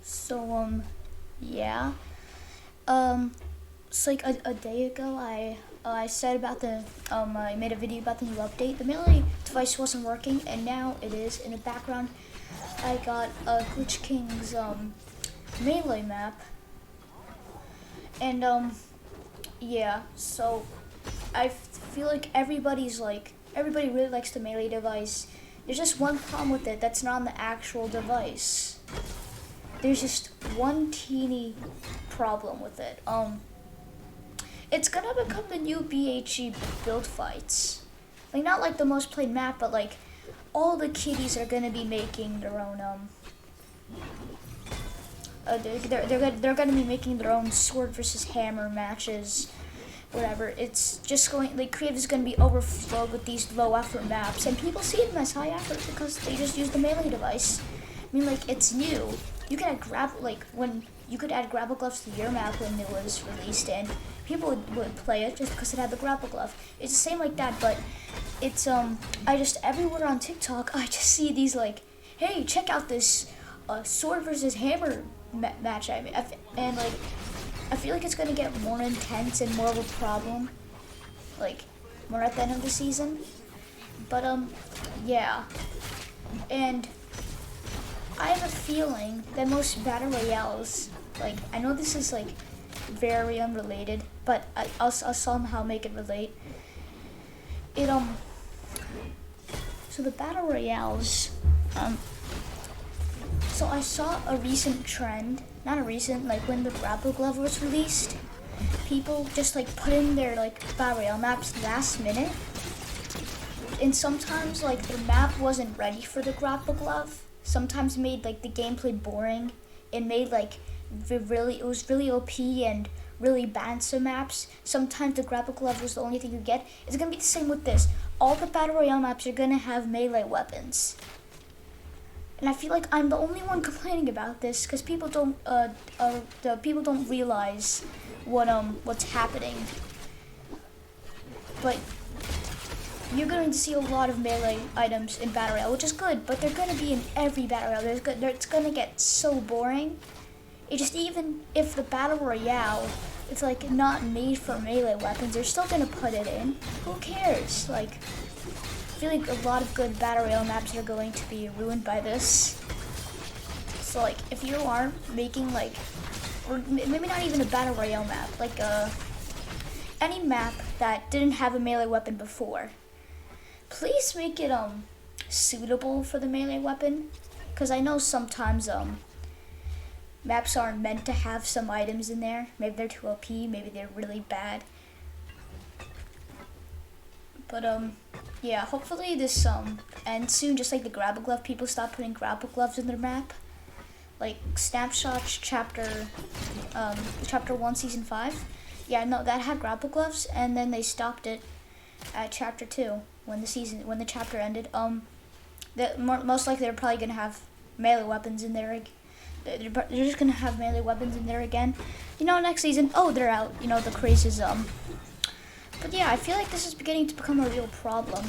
So, yeah. Um, it's like a day ago, I said about I made a video about the new update. The melee device wasn't working, and now it is. In the background, I got Glitch King's, melee map. And, yeah, so I feel like everybody really likes the melee device. There's just one problem with it that's not on the actual device. There's just one teeny problem with it. It's gonna become the new BHE build fights. Like, not like the most played map, but like all the kiddies are gonna be making their own they're gonna be making their own sword versus hammer matches, whatever. It's just going, like, creative is gonna be overflowed with these low effort maps, and people see them as high effort because they just use the melee device. I mean, like, it's new. You can add when you could add grapple gloves to your map when it was released, and people would play it just because it had the grapple glove. It's the same like that, but it's I just, everywhere on TikTok I just see these, like, hey, check out this sword versus hammer match. I mean, and like, I feel like it's gonna get more intense and more of a problem, like, more at the end of the season. But yeah, and I have a feeling that most battle royales, like, I know this is like very unrelated, but I'll somehow make it relate. It so the battle royales, so I saw a recent trend, not a recent, like when the grapple glove was released, people just like put in their like battle royale maps last minute, and sometimes like the map wasn't ready for the grapple glove. Sometimes made like the gameplay boring. It made like it was really OP and really bad some maps. Sometimes the grapple glove was the only thing you get. It's gonna be the same with this. All the battle royale maps are gonna have melee weapons, and I feel like I'm the only one complaining about this because people don't the people don't realize what's happening. But you're going to see a lot of melee items in Battle Royale, which is good, but they're going to be in every Battle Royale. It's going to get so boring. It just, even if the Battle Royale is like not made for melee weapons, they're still going to put it in. Who cares? Like, I feel like a lot of good Battle Royale maps are going to be ruined by this. So like, if you aren't making like, or maybe not even a Battle Royale map, like any map that didn't have a melee weapon before, please make it suitable for the melee weapon, because I know sometimes maps aren't meant to have some items in there. Maybe they're too OP, maybe they're really bad. But yeah, hopefully this ends soon. Just like the grapple glove, people stop putting grapple gloves in their map. Like Snapshots chapter 1 season 5. Yeah, no, that had grapple gloves, and then they stopped it at chapter 2 when the chapter ended. Most likely they're probably gonna have melee weapons in there. They're just gonna have melee weapons in there again. You know, next season, oh, they're out. You know, the craze is But yeah, I feel like this is beginning to become a real problem.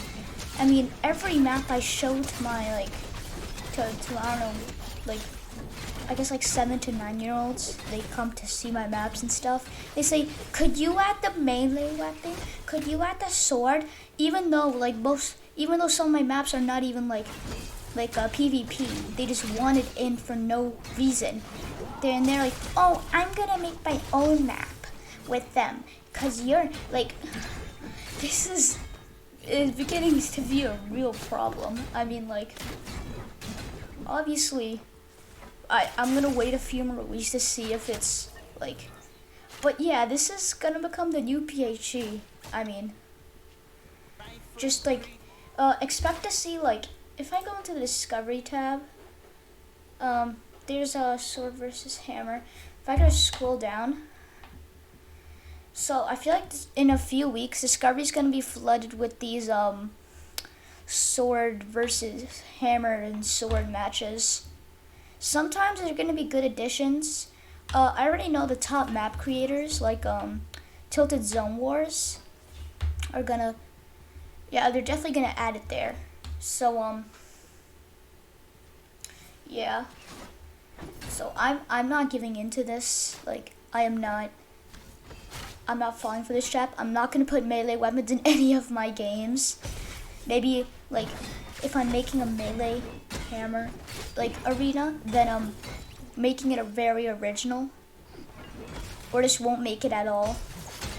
I mean, every map I show to my to I don't know, like, I guess like 7 to 9-year-olds, they come to see my maps and stuff. They say, could you add the melee weapon? Could you add the sword? Even though some of my maps are not even like a PvP, they just want it in for no reason. They're like, oh, I'm gonna make my own map with them, cause you're like, this is beginning to be a real problem. I mean, like, obviously, I'm gonna wait a few more weeks to see if it's like, but yeah, this is gonna become the new BHE. I mean, just like, expect to see, like, if I go into the Discovery tab, there's a sword versus hammer. If I just scroll down, so I feel like in a few weeks, Discovery's gonna be flooded with these sword versus hammer and sword matches. Sometimes they're gonna be good additions. I already know the top map creators, like Tilted Zone Wars, are gonna, yeah, they're definitely gonna add it there. So yeah, So I'm not giving into this. Like I'm not falling for this trap. I'm not gonna put melee weapons in any of my games. Maybe like if I'm making a melee hammer like arena, then I'm making it a very original, or just won't make it at all,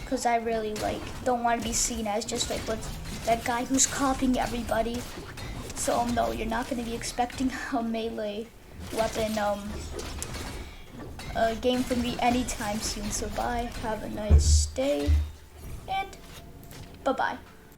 because I really like don't want to be seen as just like what's that guy who's copying everybody. So no, you're not gonna be expecting a melee weapon game from me anytime soon. So bye, have a nice day, and bye bye.